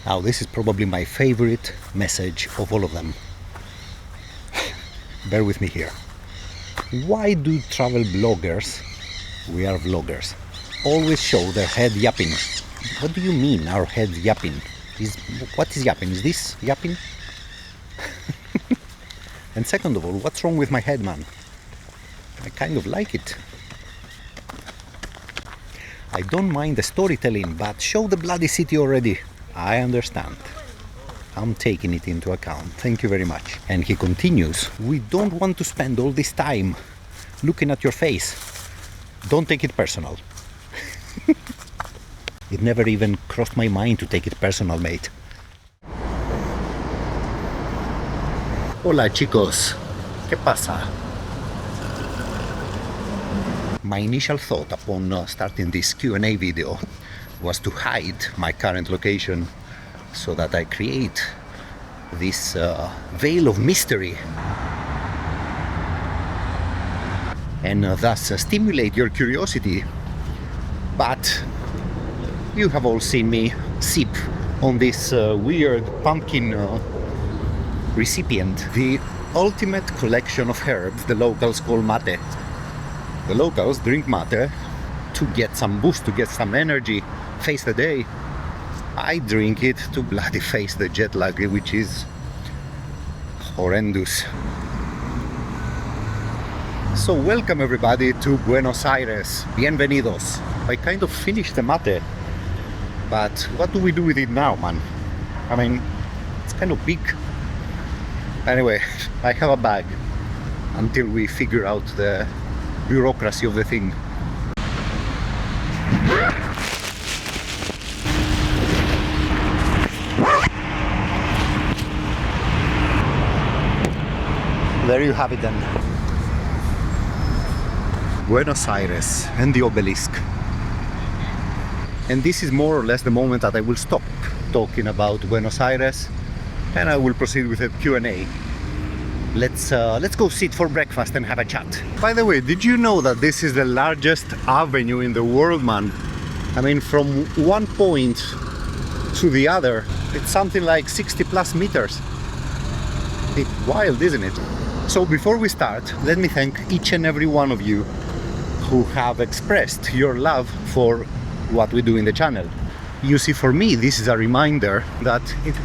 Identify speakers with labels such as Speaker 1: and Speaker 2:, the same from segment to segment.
Speaker 1: Now, this is probably my favorite message of all of them. Bear with me here. Why do travel bloggers, we are vloggers, always show their head yapping? What do you mean, our heads yapping? What is yapping? Is this yapping? And second of all, what's wrong with my head, man? I kind of like it. I don't mind the storytelling, but show the bloody city already. I understand. I'm taking it into account. Thank you very much. And he continues, we don't want to spend all this time looking at your face. Don't take it personal. It never even crossed my mind to take it personal, mate. Hola chicos, ¿qué pasa? My initial thought upon starting this Q&A video was to hide my current location so that I create this veil of mystery and thus stimulate your curiosity. But you have all seen me sip on this weird pumpkin recipient, the ultimate collection of herbs the locals call mate. The locals drink mate to get some boost, to get some energy, face the day. I drink it to bloody face the jet lag, which is horrendous. So welcome everybody to Buenos Aires. Bienvenidos. I kind of finished the mate, but what do we do with it now, man? I mean, it's kind of big. Anyway, I have a bag until we figure out the bureaucracy of the thing. There you have it then. Buenos Aires and the obelisk. And this is more or less the moment that I will stop talking about Buenos Aires and I will proceed with a Q&A. Let's go sit for breakfast and have a chat. By the way, did you know that this is the largest avenue in the world, man? I mean, from one point to the other, it's something like 60 plus meters. It's wild, isn't it? So before we start, let me thank each and every one of you who have expressed your love for what we do in the channel. You see, for me, this is a reminder that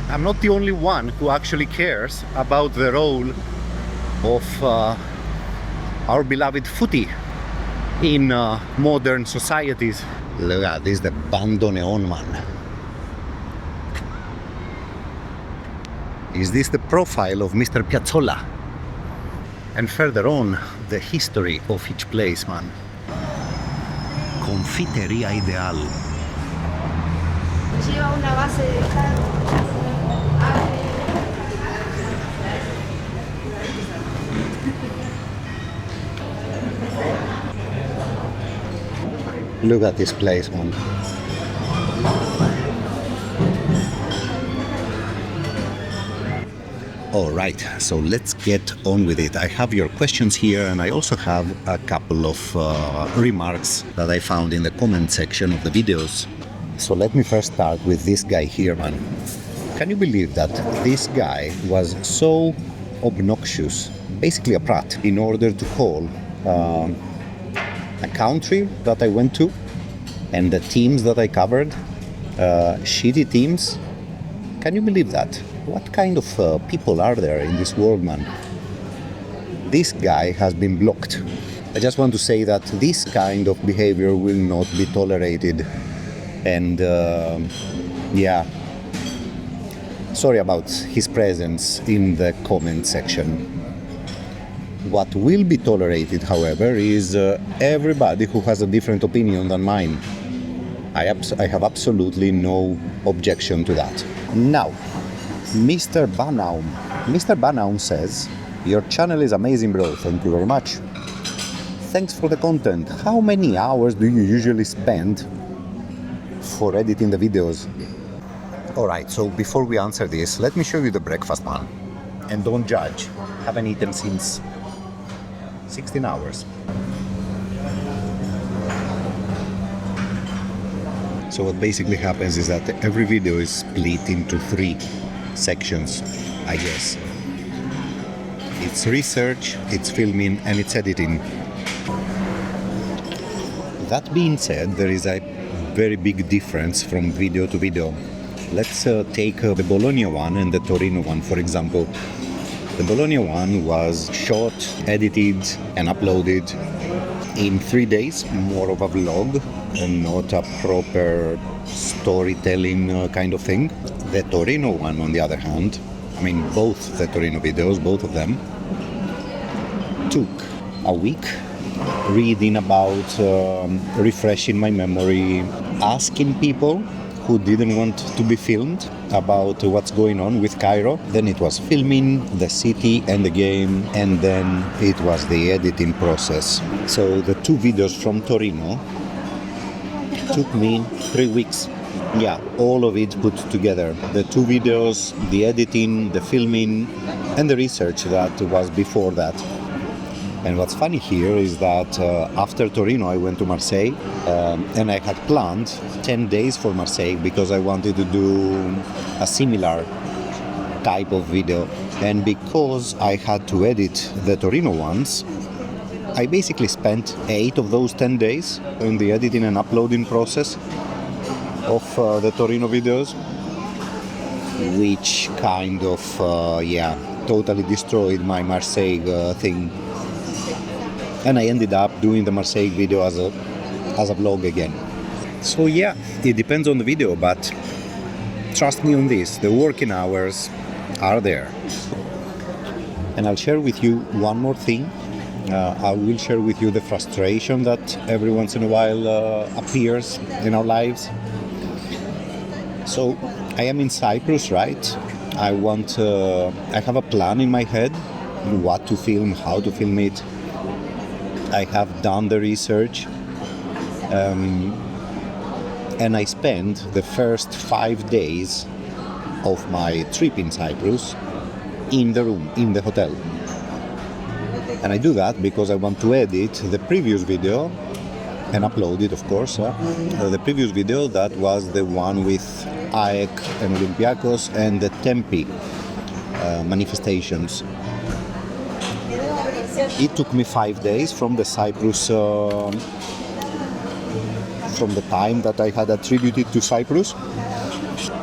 Speaker 1: I'm not the only one who actually cares about the role of our beloved footy in modern societies. Look at this, the bandoneon, man. Is this the profile of Mr. Piazzolla? And further on, the history of each place, man. Confiteria Ideal.
Speaker 2: Lleva una base de
Speaker 1: Look at this place, man. Alright, so let's get on with it. I have your questions here and I also have a couple of remarks that I found in the comment section of the videos. So let me first start with this guy here, man. Can you believe that this guy was so obnoxious, basically a Prat, in order to call a country that I went to and the teams that I covered shitty teams? Can you believe that? What kind of people are there in this world, man? This guy has been blocked. I just want to say that this kind of behavior will not be tolerated. And yeah, sorry about his presence in the comment section. What will be tolerated, however, is everybody who has a different opinion than mine. I have absolutely no objection to that. Now, Mr. Banaum. Mr. Banaum says, your channel is amazing, bro. Thank you very much. Thanks for the content. How many hours do you usually spend for editing the videos? Alright, so before we answer this, let me show you the breakfast, man. And don't judge. Haven't eaten since 16 hours. So what basically happens is that every video is split into 3 sections, I guess. It's research, it's filming, and it's editing. That being said, there is a very big difference from video to video. Let's take the Bologna one and the Torino one, for example. The Bologna one was shot, edited, and uploaded in 3 days, more of a vlog and not a proper storytelling kind of thing. The Torino one, on the other hand, I mean, both the Torino videos, both of them, took a week reading about, refreshing my memory, asking people who didn't want to be filmed about what's going on with Cairo. Then it was filming the city and the game, and then it was the editing process. So the 2 videos from Torino took me 3 weeks. Yeah, all of it put together. The 2 videos, the editing, the filming, and the research that was before that. And what's funny here is that after Torino I went to Marseille, and I had planned 10 days for Marseille because I wanted to do a similar type of video. And because I had to edit the Torino ones, I basically spent 8 of those 10 days in the editing and uploading process of the Torino videos, which kind of, totally destroyed my Marseille thing. And I ended up doing the Marseille video as a vlog again. So yeah, it depends on the video, but trust me on this, the working hours are there. And I'll share with you one more thing. I will share with you the frustration that every once in a while appears in our lives. So I am in Cyprus, right? I have a plan in my head, what to film, how to film it. I have done the research, and I spent the first 5 days of my trip in Cyprus in the room, in the hotel. And I do that because I want to edit the previous video and upload it, of course. The previous video, that was the one with AEK and Olympiacos and the Tempi manifestations. It took me 5 days from the Cyprus, from the time that I had attributed to Cyprus,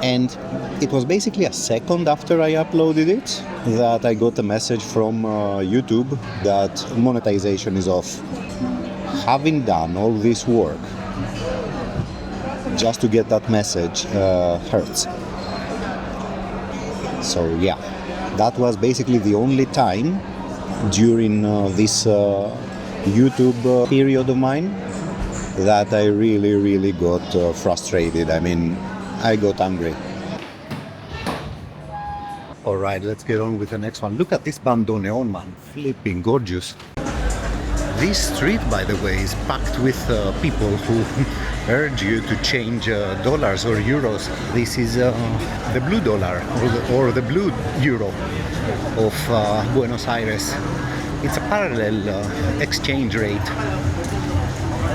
Speaker 1: and it was basically a second after I uploaded it that I got a message from YouTube that monetization is off. Having done all this work just to get that message hurts. So yeah, that was basically the only time during this YouTube period of mine that I really got frustrated. I mean, I got angry. Alright, let's get on with the next one. Look at this bandoneon, man. Flipping gorgeous. This street, by the way, is packed with people who urge you to change dollars or euros. This is the blue dollar or the blue euro of Buenos Aires. It's a parallel exchange rate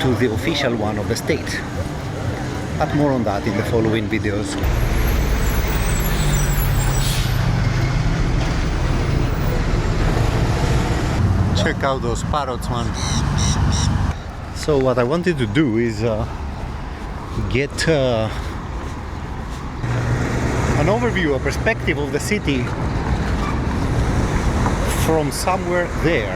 Speaker 1: to the official one of the state. But more on that in the following videos. Check out those parrots, man. So what I wanted to do is get an overview, a perspective of the city from somewhere there,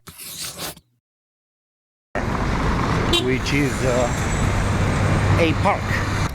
Speaker 1: which is a park.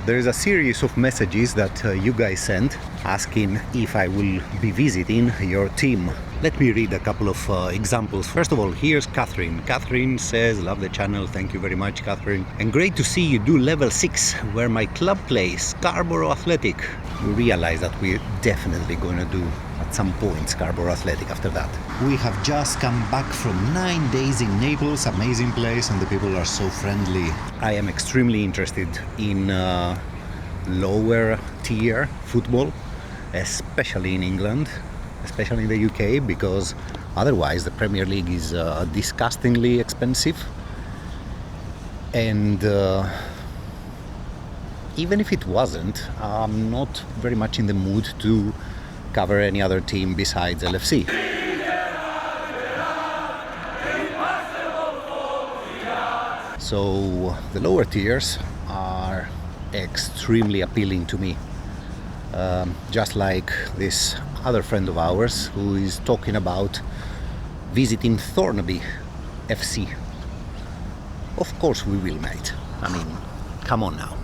Speaker 1: There is a series of messages that you guys sent asking if I will be visiting your team. Let me read a couple of examples. First of all, here's Catherine. Catherine says, love the channel, thank you very much, Catherine. And great to see you do level 6, where my club plays, Scarborough Athletic. We realize that we're definitely going to do at some point Scarborough Athletic after that. We have just come back from 9 days in Naples, amazing place, and the people are so friendly. I am extremely interested in lower tier football, especially in England, especially in the UK, because otherwise the Premier League is disgustingly expensive, and even if it wasn't, I'm not very much in the mood to cover any other team besides LFC. So the lower tiers are extremely appealing to me. Just like this other friend of ours who is talking about visiting Thornaby FC. Of course we will, mate. I mean, come on now.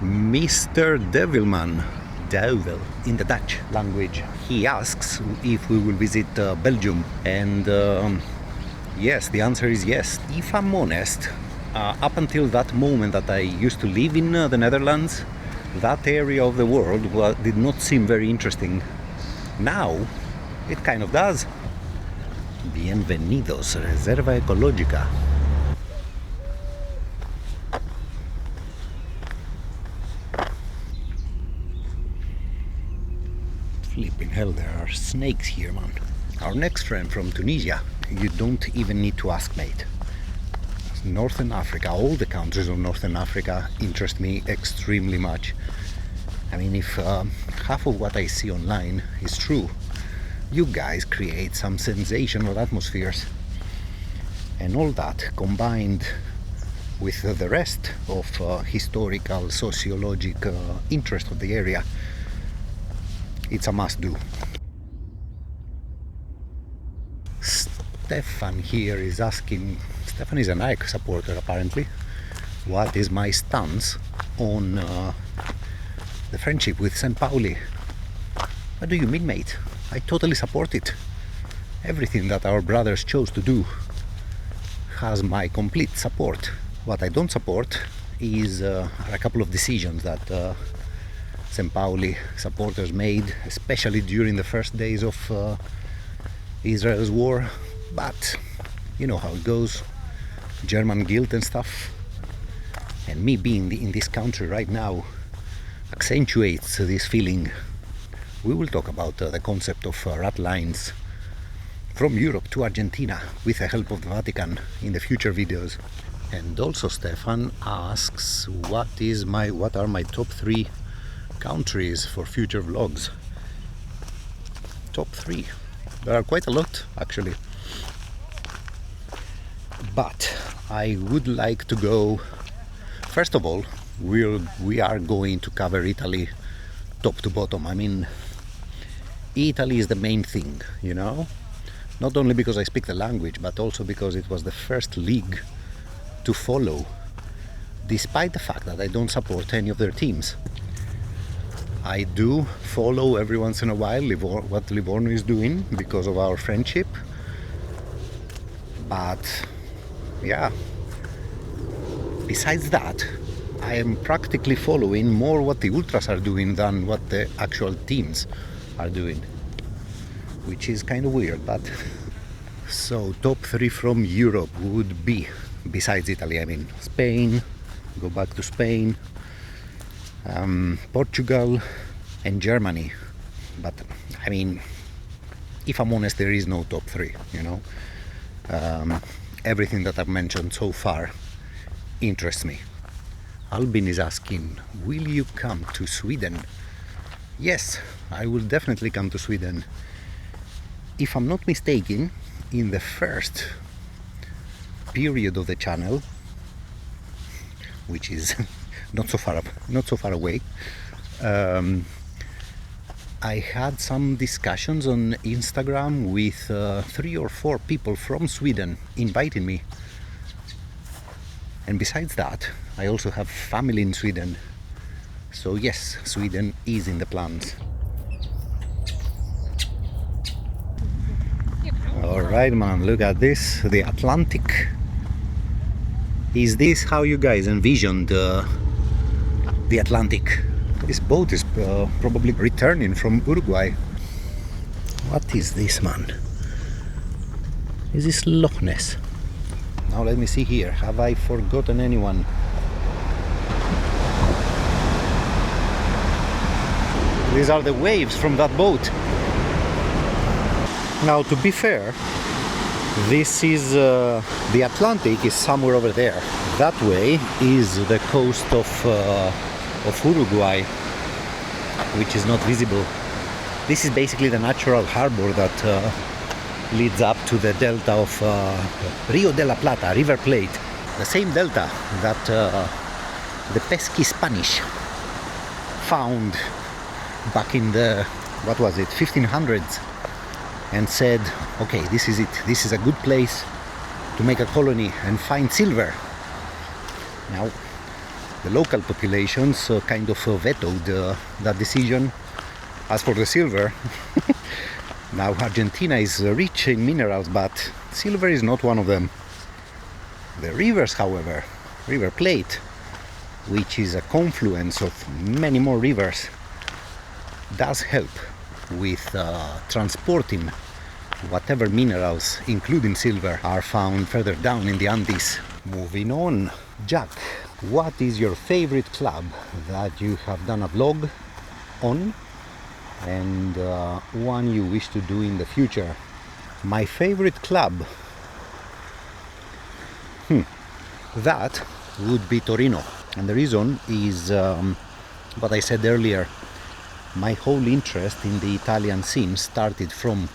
Speaker 1: Mr. Devilman, Duivel in the Dutch language, he asks if we will visit Belgium, and yes, the answer is yes. If I'm honest, up until that moment that I used to live in the Netherlands, that area of the world did not seem very interesting. Now it kind of does. Bienvenidos, Reserva Ecológica. Flipping hell, there are snakes here, man. Our next friend from Tunisia, you don't even need to ask, mate. Northern Africa, all the countries of Northern Africa interest me extremely much. I mean, if half of what I see online is true, you guys create some sensational atmospheres. And all that combined with the rest of historical, sociological interest of the area, it's a must-do. Stefan here is asking, Stefan is a Nike supporter apparently, what is my stance on the friendship with St. Pauli. What do you mean, mate? I totally support it. Everything that our brothers chose to do has my complete support. What I don't support is are a couple of decisions that St. Pauli supporters made, especially during the first days of Israel's war. But you know how it goes, German guilt and stuff. And me being in this country right now accentuates this feeling. We will talk about the concept of rat lines from Europe to Argentina with the help of the Vatican in the future videos. And also Stefan asks what are my top 3 countries for future vlogs. Top 3. There are quite a lot actually. But I would like to go, first of all, we are going to cover Italy top to bottom. I mean, Italy is the main thing, you know, not only because I speak the language, but also because it was the first league to follow, despite the fact that I don't support any of their teams. I do follow every once in a while what Livorno is doing because of our friendship, but yeah, besides that, I am practically following more what the ultras are doing than what the actual teams are doing, which is kind of weird. But so top 3 from Europe would be, besides Italy, I mean Spain, go back to Spain, Portugal and Germany. But I mean, if I'm honest, there is no top 3, you know. Everything that I've mentioned so far interests me. Albin is asking, will you come to Sweden? Yes, I will definitely come to Sweden. If I'm not mistaken, in the first period of the channel, which is not so far away, I had some discussions on Instagram with 3 or 4 people from Sweden inviting me. And besides that, I also have family in Sweden. So yes, Sweden is in the plans. Alright, man, look at this, the Atlantic. Is this how you guys envisioned the Atlantic? This boat is probably returning from Uruguay. What is this, man? Is this Loch Ness? Now let me see here. Have I forgotten anyone? These are the waves from that boat. Now, to be fair, this is the Atlantic is somewhere over there. That way is the coast of of Uruguay, which is not visible. This is basically the natural harbor that leads up to the delta of Rio de la Plata, River Plate. The same delta that the pesky Spanish found back in the, what was it, 1500s, and said, okay, this is it, this is a good place to make a colony and find silver. Now, the local populations kind of vetoed that decision. As for the silver, now Argentina is rich in minerals, but silver is not one of them. The rivers, however, River Plate, which is a confluence of many more rivers, does help with transporting whatever minerals, including silver, are found further down in the Andes. Moving on. Jack, what is your favorite club that you have done a vlog on, and one you wish to do in the future? My favorite club? That would be Torino. And the reason is what I said earlier. My whole interest in the Italian scene started from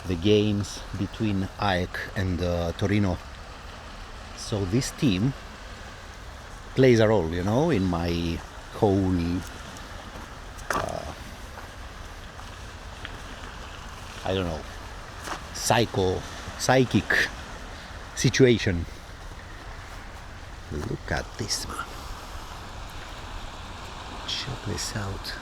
Speaker 1: the games between AEK and Torino. So this team plays a role, you know, in my whole I don't know, psychic situation. Look at this, man. Check this out.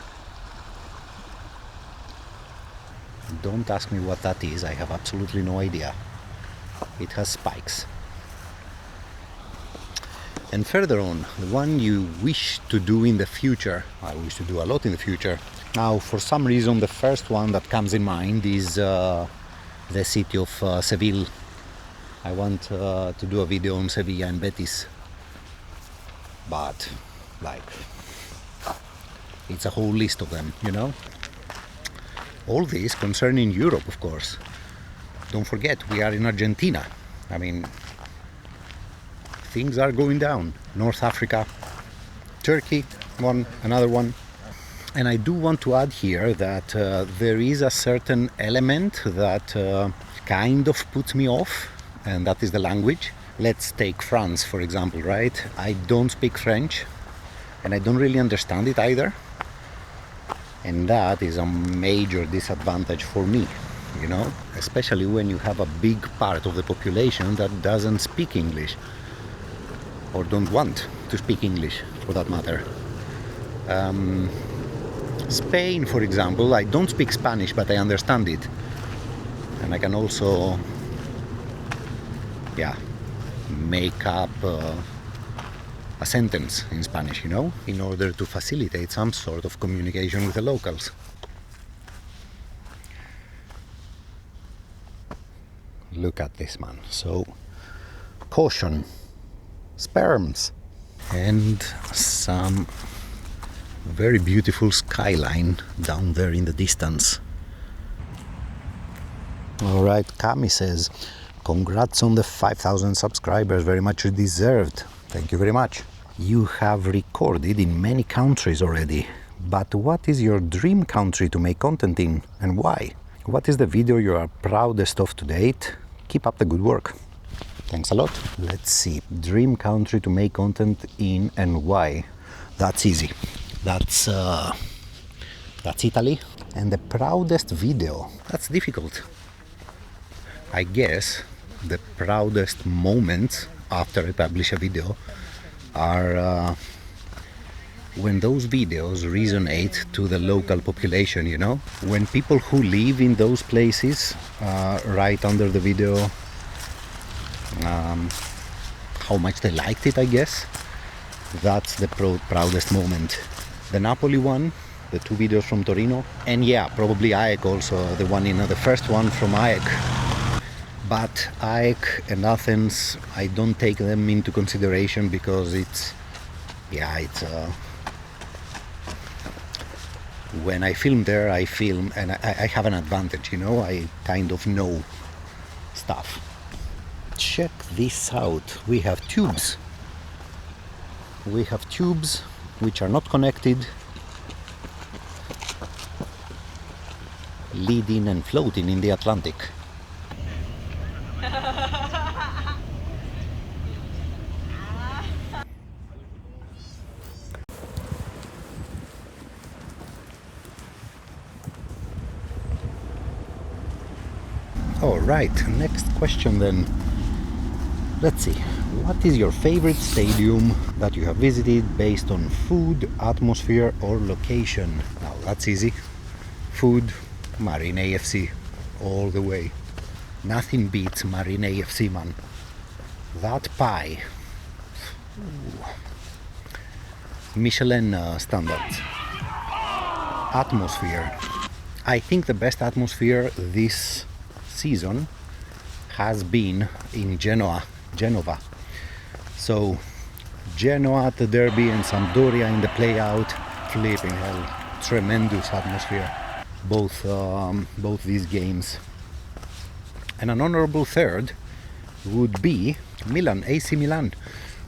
Speaker 1: Don't ask me what that is, I have absolutely no idea. It has spikes. And further on, the one you wish to do in the future. I wish to do a lot in the future. Now, for some reason, the first one that comes in mind is the city of Seville. I want to do a video on Sevilla and Betis. But, like, it's a whole list of them, you know? All this concerning Europe, of course. Don't forget, we are in Argentina. I mean, things are going down. North Africa, Turkey, another one. And I do want to add here that there is a certain element that kind of puts me off, and that is the language. Let's take France, for example, right? I don't speak French, and I don't really understand it either. And that is a major disadvantage for me, you know, especially when you have a big part of the population that doesn't speak English, or don't want to speak English, for that matter. Spain, for example, I don't speak Spanish, but I understand it. And I can also, make up a sentence in Spanish, you know, in order to facilitate some sort of communication with the locals. Look at this, man. So, caution, sperms, and some very beautiful skyline down there in the distance. Alright, Kami says, congrats on the 5,000 subscribers, very much deserved. Thank you very much. You have recorded in many countries already, but what is your dream country to make content in, and why? What is the video you are proudest of to date? Keep up the good work. Thanks a lot. Let's see, dream country to make content in and why? That's easy. That's Italy. And the proudest video, that's difficult. I guess the proudest moments after I publish a video are when those videos resonate to the local population, you know? When people who live in those places write under the video how much they liked it, I guess. That's the proudest moment. The Napoli one, the 2 videos from Torino, and yeah, probably AEK also, the one in the first one from AEK. But AEK and Athens, I don't take them into consideration because when I film there, I film and I have an advantage, you know, I kind of know stuff. Check this out, we have tubes. We have tubes which are not connected, leading and floating in the Atlantic. Alright, next question then. Let's see, what is your favorite stadium that you have visited based on food, atmosphere or location? Now that's easy. Food, Marine AFC, all the way. Nothing beats Marine AFC, man. That pie. Ooh. Michelin standards. Atmosphere. I think the best atmosphere this season has been in Genova. So Genoa at the derby and Sampdoria in the play-out, flipping hell, tremendous atmosphere. Both these games. And an honorable third would be Milan, AC Milan.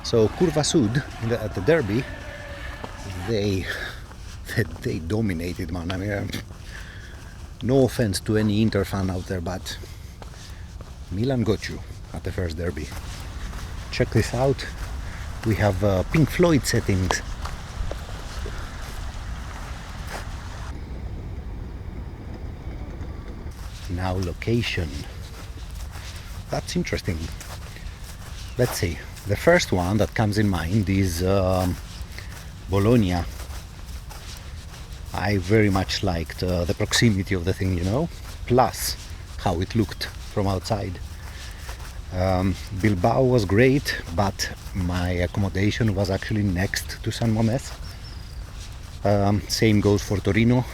Speaker 1: So Curva Sud at the derby, they dominated, man. I mean, no offense to any Inter fan out there, but Milan got you at the first derby. Check this out. We have Pink Floyd settings. Now location. That's interesting. Let's see. The first one that comes in mind is Bologna. I very much liked the proximity of the thing, you know, plus how it looked from outside. Bilbao was great, but my accommodation was actually next to San Mamés. Same goes for Torino,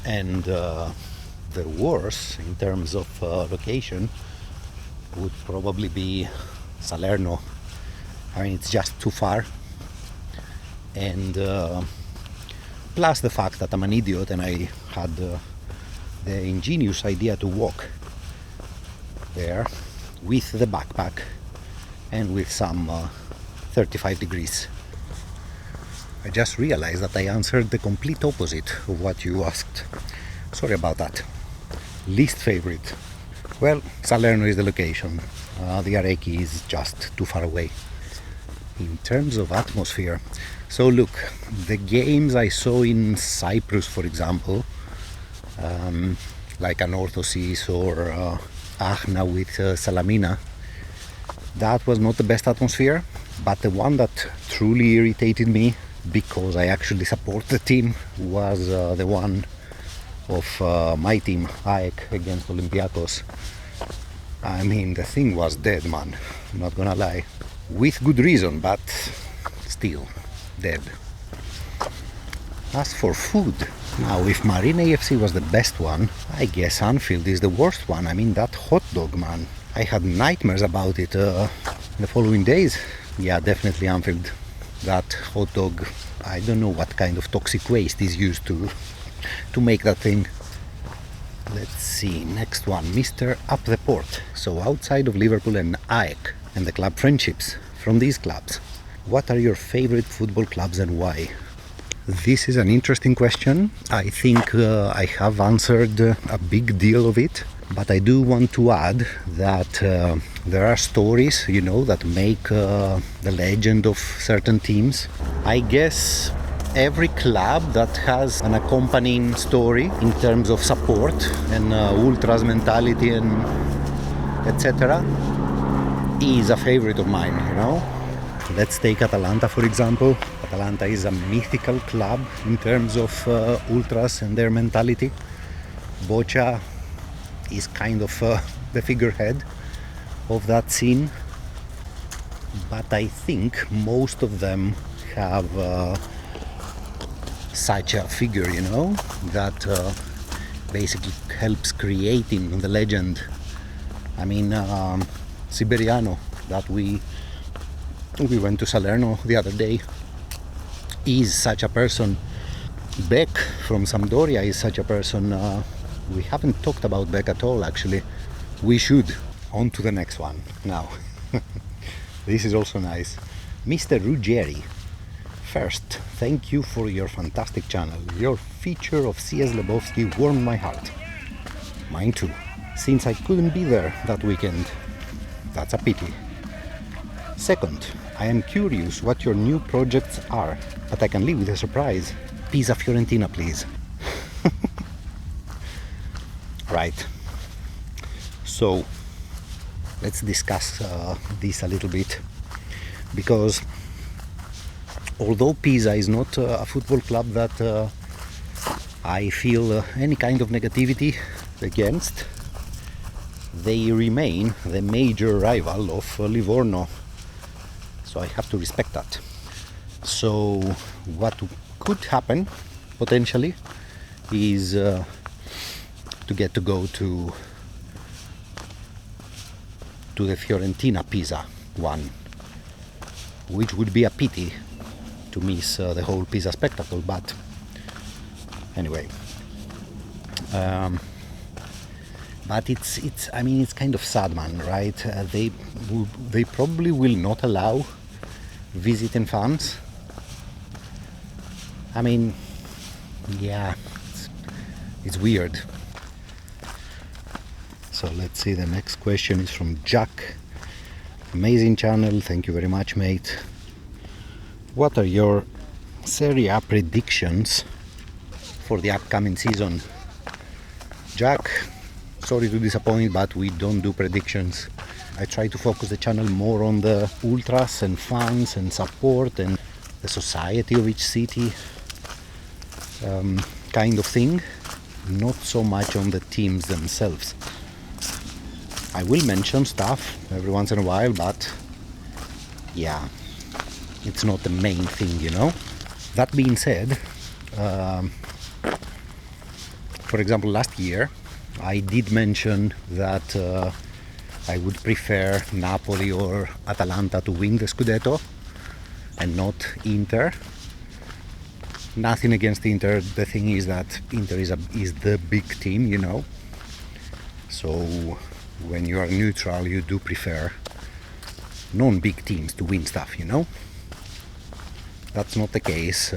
Speaker 1: and the worst in terms of location would probably be Salerno. I mean, it's just too far, and plus the fact that I'm an idiot and I had the ingenious idea to walk there with the backpack and with some 35 degrees. I just realized that I answered the complete opposite of what you asked. Sorry about that. Least favorite. Well, Salerno is the location. The Areki is just too far away. In terms of atmosphere, so look, the games I saw in Cyprus, for example, like Anorthosis or Achna with Salamina, that was not the best atmosphere, but the one that truly irritated me, because I actually support the team, was the one of my team, AEK, against Olympiacos. I mean, the thing was dead, man, not gonna lie. With good reason, but still dead. As for food, now if Marine AFC was the best one, I guess Anfield is the worst one. I mean, that hot dog, man, I had nightmares about it the following days. Yeah, definitely Anfield. That hot dog, I don't know what kind of toxic waste is used to make that thing. Let's see, next one, Mr. Up the Port. So outside of Liverpool and AEK and the club friendships from these clubs, what are your favorite football clubs and why? This is an interesting question. I think I have answered a big deal of it, but I do want to add that there are stories, you know, that make the legend of certain teams. I guess every club that has an accompanying story in terms of support and ultras mentality and etc. is a favorite of mine, you know. Let's take Atalanta, for example. Atalanta is a mythical club in terms of ultras and their mentality. Boccia is kind of the figurehead of that scene, but I think most of them have such a figure, you know, that basically helps creating the legend. I mean, Siberiano, that we went to Salerno the other day, is such a person. Beck from Sampdoria is such a person. We haven't talked about Beck at all, actually. We should. On to the next one now. This is also nice. Mr. Ruggieri First, thank you for your fantastic channel. Your feature of C.S. Lebowski warmed my heart. Mine too. Since I couldn't be there that weekend, that's a pity. Second, I am curious what your new projects are, but I can live with a surprise. Pisa Fiorentina, please. Right. So, let's discuss this a little bit, because although Pisa is not a football club that I feel any kind of negativity against, they remain the major rival of Livorno, so I have to respect that. So what could happen potentially is to get to go to the Fiorentina Pisa one, which would be a pity to miss the whole Pisa spectacle, but anyway. But it's I mean, it's kind of sad, man, right? They probably will not allow visiting fans. I mean, yeah, it's weird. So let's see, the next question is from Jack. Amazing channel, thank you very much, mate. What are your Serie A predictions for the upcoming season? Jack, sorry to disappoint, but we don't do predictions. I try to focus the channel more on the ultras and fans and support and the society of each city, kind of thing, not so much on the teams themselves. I will mention stuff every once in a while, but yeah, it's not the main thing, you know. That being said, for example, last year I did mention that I would prefer Napoli or Atalanta to win the Scudetto and not Inter. Nothing against Inter. The thing is that Inter is the big team, you know. So when you are neutral, you do prefer non-big teams to win stuff, you know. That's not the case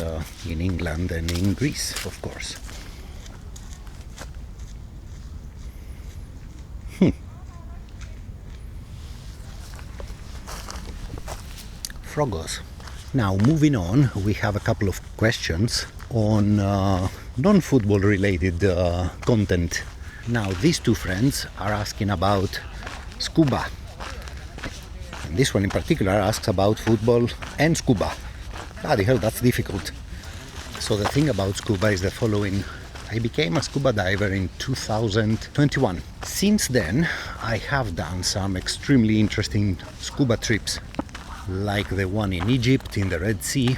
Speaker 1: in England and in Greece, of course. Frogos. Now, moving on, we have a couple of questions on non-football related content. Now, these two friends are asking about Scuba. And this one in particular asks about football and scuba. Bloody hell, that's difficult. So the thing about scuba is the following. I became a scuba diver in 2021. Since then, I have done some extremely interesting scuba trips, like the one in Egypt, in the Red Sea,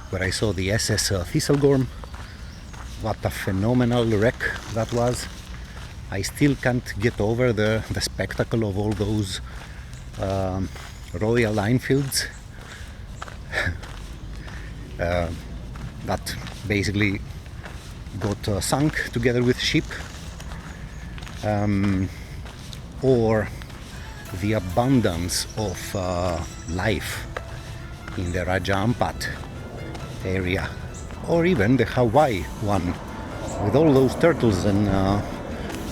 Speaker 1: where I saw the SS Thistlegorm. What a phenomenal wreck that was. I still can't get over the spectacle of all those Royal Enfields that basically got sunk together with ship, or the abundance of life in the Raja Ampat area, or even the Hawaii one with all those turtles and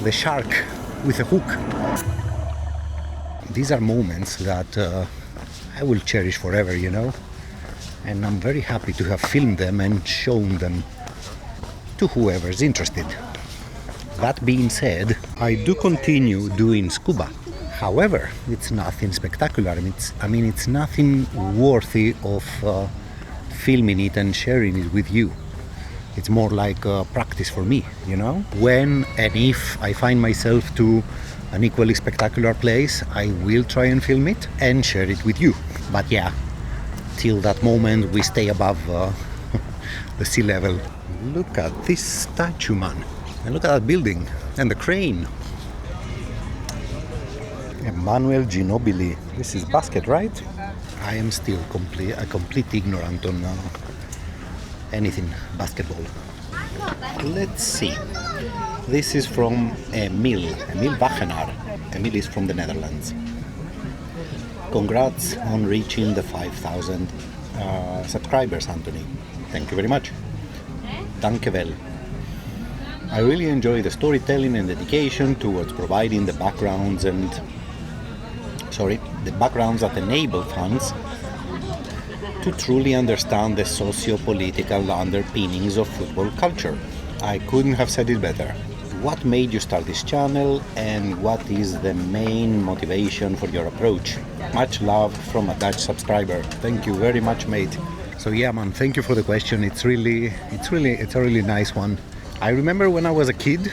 Speaker 1: the shark with a hook. These are moments that I will cherish forever, you know, and I'm very happy to have filmed them and shown them to whoever's interested. That being said, I do continue doing scuba. However, it's nothing spectacular. I mean, it's nothing worthy of filming it and sharing it with you. It's more like practice for me, you know. When and if I find myself to an equally spectacular place, I will try and film it and share it with you. But yeah, till that moment we stay above the sea level. Look at this statue, man, and look at that building and the crane. Emmanuel Ginobili. This is basket, right? I am still a complete ignorant on anything basketball. Let's see. This is from Emil Wagenaar. Emil is from the Netherlands. Congrats on reaching the 5,000 subscribers, Anthony. Thank you very much. Danke well. I really enjoy the storytelling and dedication towards providing the backgrounds that enable fans to truly understand the socio-political underpinnings of football culture. I couldn't have said it better. What made you start this channel and what is the main motivation for your approach? Much love from a Dutch subscriber. Thank you very much, mate. So yeah, man, thank you for the question. It's a really nice one. I remember when I was a kid,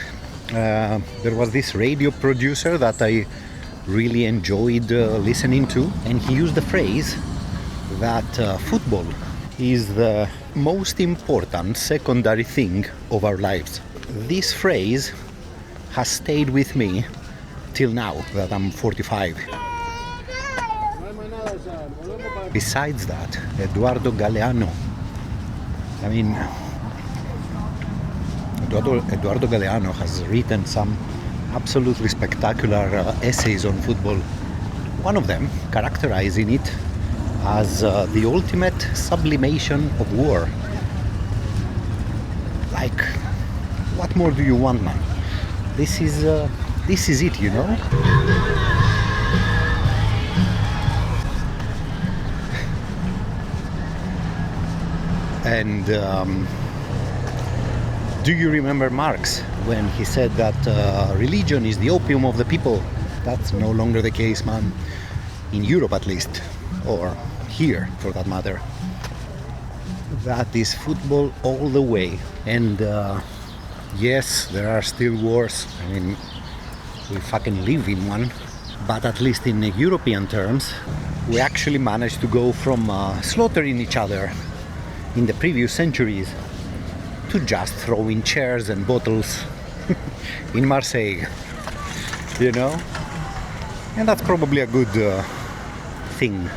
Speaker 1: there was this radio producer that I really enjoyed listening to, and he used the phrase that football is the most important secondary thing of our lives. This phrase has stayed with me till now that I'm 45. Besides that, Eduardo Galeano. Eduardo Galeano has written some absolutely spectacular essays on football. One of them characterizing it as the ultimate sublimation of war. Like, what more do you want, man? This is it, you know? And do you remember Marx when he said that religion is the opium of the people? That's no longer the case, man. In Europe, at least, or here, for that matter. That is football all the way. And yes, there are still wars. We fucking live in one. But at least in European terms, we actually managed to go from slaughtering each other in the previous centuries to just throwing chairs and bottles in Marseille, you know? And that's probably a good thing.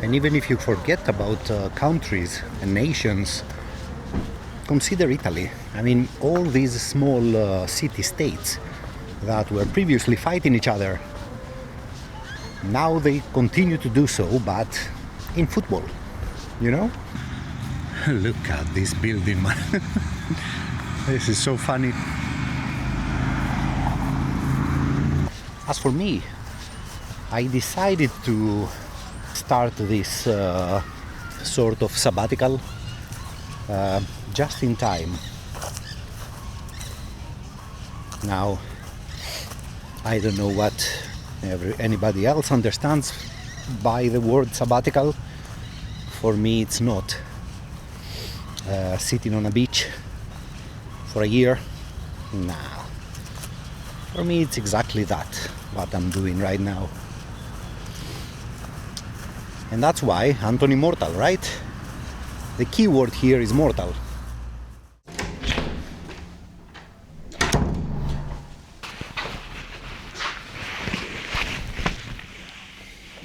Speaker 1: And even if you forget about countries and nations, consider Italy. All these small city-states that were previously fighting each other, now they continue to do so, but in football, you know? Look at this building, man. This is so funny. As for me, I decided to start this sort of sabbatical just in time. Now, I don't know what anybody else understands by the word sabbatical. For me, it's not sitting on a beach for a year. Nah. For me, it's exactly that, what I'm doing right now. And that's why Anthony Mortal, right? The key word here is mortal.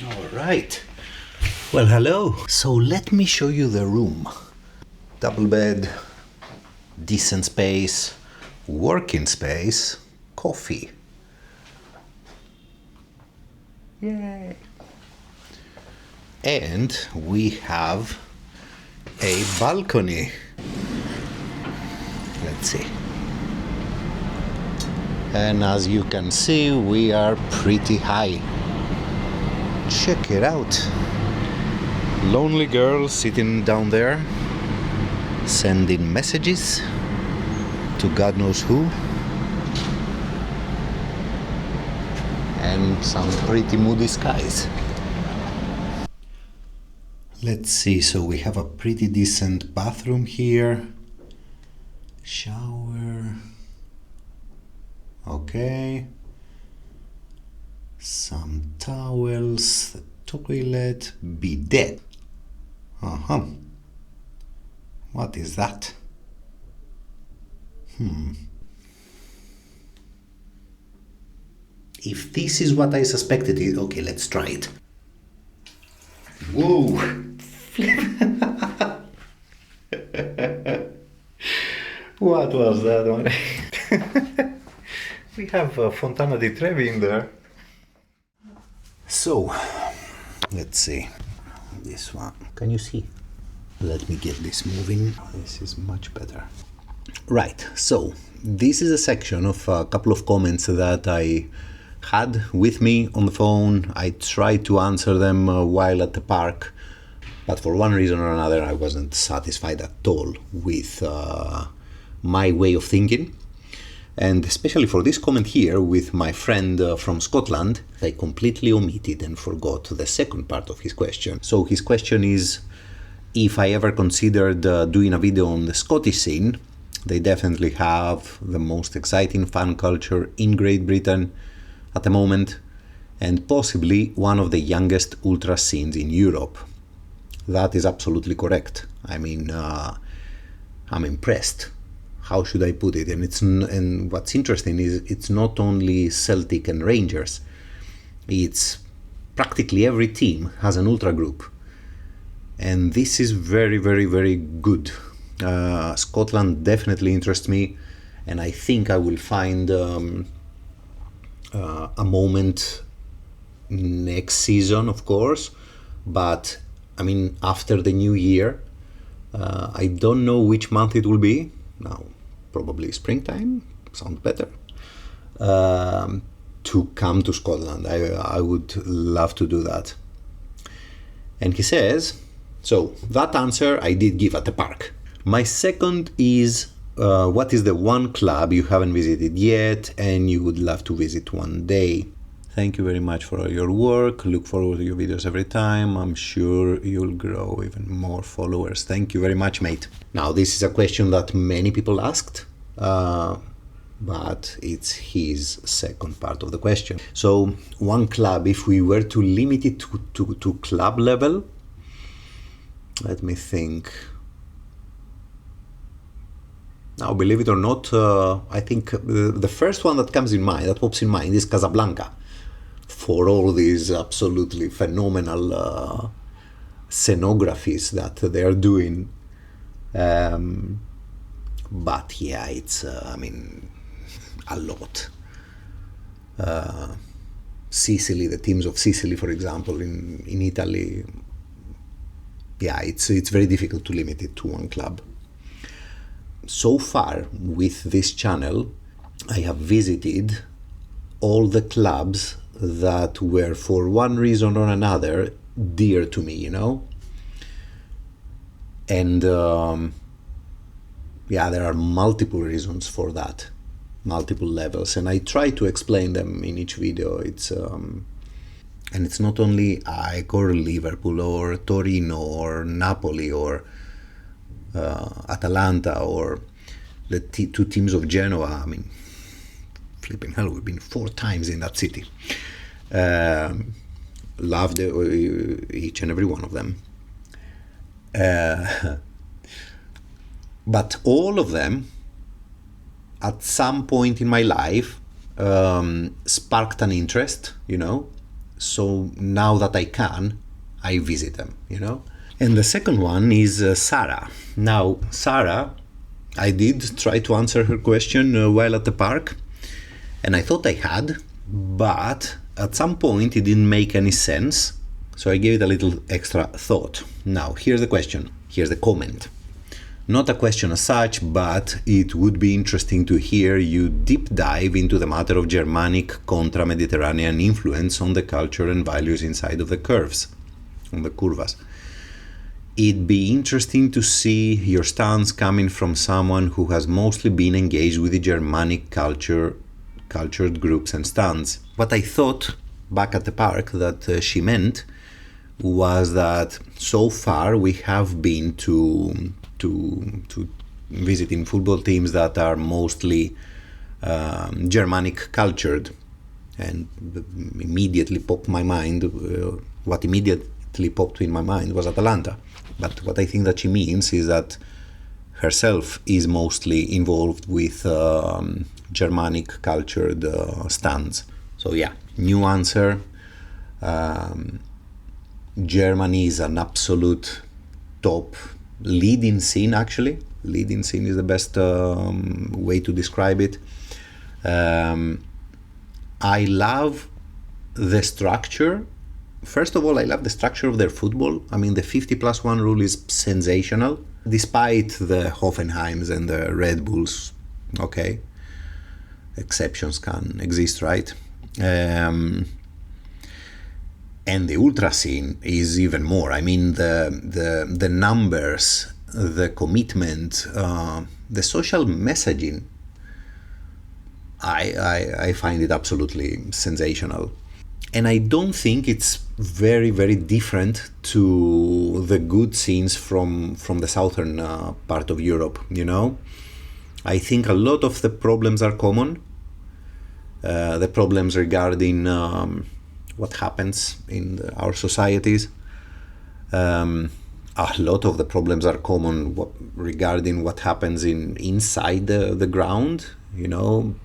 Speaker 1: All right. Well, hello. So let me show you the room. Double bed, decent space, working space, coffee. Yay! And we have a balcony. Let's see. And as you can see, we are pretty high. Check it out. Lonely girl sitting down there, sending messages to God knows who. And some pretty moody skies. Let's see, so we have a pretty decent bathroom here. Shower. Okay. Some towels, the toilet, bidet. Uh-huh. What is that? If this is what I suspected it, okay, let's try it. Whoa! What was that one? We have Fontana di Trevi in there. So, let's see. this one. Can you see? Let me get this moving. This is much better. Right, so this is a section of a couple of comments that I had with me on the phone. I tried to answer them while at the park, but for one reason or another I wasn't satisfied at all with my way of thinking. And especially for this comment here with my friend from Scotland, I completely omitted and forgot the second part of his question. So his question is, if I ever considered doing a video on the Scottish scene. They definitely have the most exciting fan culture in Great Britain at the moment, and possibly one of the youngest ultra scenes in Europe. That is absolutely correct. I mean, I'm impressed. How should I put it? And what's interesting is it's not only Celtic and Rangers. It's practically every team has an ultra group, and this is very, very, very good. Scotland definitely interests me, and I think I will find a moment next season, of course, but I mean after the new year. I don't know which month it will be now. Probably springtime sounds better, to come to Scotland. I would love to do that. And he says, so that answer I did give at the park. My second is, what is the one club you haven't visited yet and you would love to visit one day? Thank you very much for all your work. Look forward to your videos every time. I'm sure you'll grow even more followers. Thank you very much, mate. Now, this is a question that many people asked, but it's his second part of the question. So, one club, if we were to limit it to club level, let me think. Now, believe it or not, I think the first one that comes in mind, that pops in mind, is Casablanca. For all these absolutely phenomenal scenographies that they are doing. But yeah, it's, I mean, a lot. Sicily, the teams of Sicily, for example, in Italy. Yeah, it's very difficult to limit it to one club. So far, with this channel, I have visited all the clubs that were, for one reason or another, dear to me, you know? And yeah, there are multiple reasons for that, multiple levels, and I try to explain them in each video. It's and it's not only AEK or Liverpool or Torino or Napoli or Atalanta or the two teams of Genoa. I mean, flipping hell, we've been 4 times in that city. Loved each and every one of them. But all of them, at some point in my life, sparked an interest, you know. So now that I can, I visit them, you know. And the second one is Sarah. Now, Sarah, I did try to answer her question while at the park, and I thought I had, but at some point it didn't make any sense, so I gave it a little extra thought. Now, here's the question, here's the comment. Not a question as such, but it would be interesting to hear you deep dive into the matter of Germanic contra Mediterranean influence on the culture and values inside of the curves, on the curvas. It'd be interesting to see your stance coming from someone who has mostly been engaged with the Germanic cultured groups and stands. What I thought back at the park that she meant was that so far we have been to visiting football teams that are mostly Germanic cultured, and immediately popped my mind. What immediately popped in my mind was Atalanta. But what I think that she means is that herself is mostly involved with Germanic cultured stands. So yeah, new answer. Germany is an absolute top leading scene, actually. Leading scene is the best way to describe it. I love the structure, First of all, I love the structure of their football. I mean, the 50+1 rule is sensational, despite the Hoffenheims and the Red Bulls. Okay, exceptions can exist, right? And the ultra scene is even more. I mean, the numbers, the commitment, the social messaging. I find it absolutely sensational. And I don't think it's very, very different to the good scenes from the southern part of Europe, you know? I think a lot of the problems are common. The problems regarding what happens in our societies. A lot of the problems are common regarding what happens inside the ground, you know?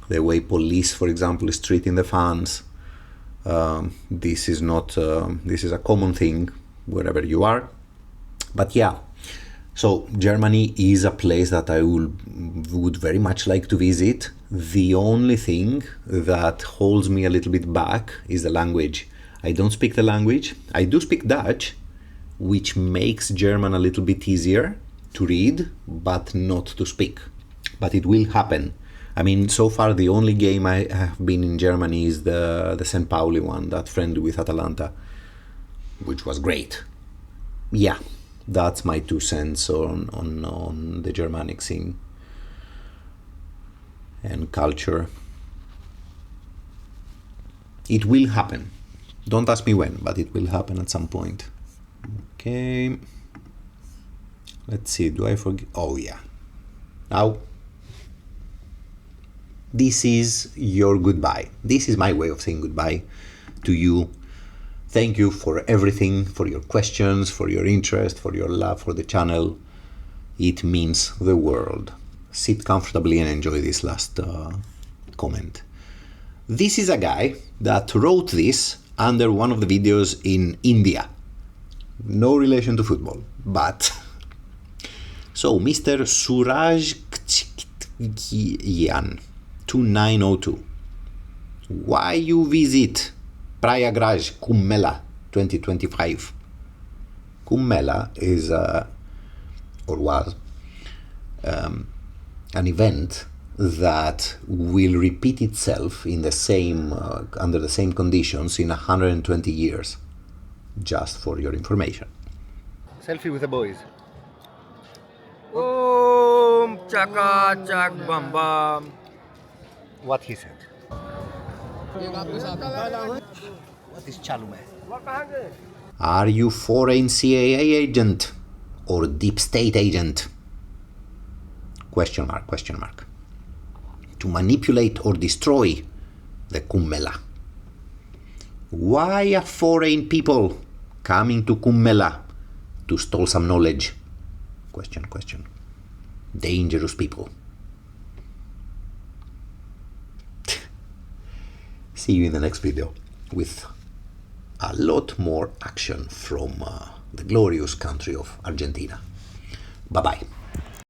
Speaker 1: The way police, for example, is treating the fans. This is a common thing wherever you are. But yeah, so Germany is a place that I would very much like to visit. The only thing that holds me a little bit back is the language. I don't speak the language. I do speak Dutch, which makes German a little bit easier to read, but not to speak. But it will happen. I mean, so far the only game I have been in Germany is the St. Pauli one, that friendly with Atalanta, which was great. Yeah, that's my 2 cents on the Germanic scene and culture. It will happen. Don't ask me when, but it will happen at some point. Okay. Let's see, do I forget? Oh yeah. Now, this is your goodbye. This is my way of saying goodbye to you. Thank you for everything, for your questions, for your interest, for your love for the channel. It means the world. Sit comfortably and enjoy this last comment. This is a guy that wrote this under one of the videos in India. No relation to football, but... So, Mr. Suraj Kchiyan, 2902. Why you visit Prayagraj, Kumbh Mela 2025? Kumbh Mela is, or was, an event that will repeat itself in the same, under the same conditions in 120 years. Just for your information.
Speaker 2: Selfie with the boys.
Speaker 3: Boom, chaka, chak, bam, bam.
Speaker 2: What he said. What is Chalume?
Speaker 1: Are you foreign CIA agent or deep state agent? Question mark, question mark. To manipulate or destroy the Kumbh Mela. Why are foreign people coming to Kumbh Mela to steal some knowledge? Question, question. Dangerous people. See you in the next video with a lot more action from the glorious country of Argentina. Bye-bye.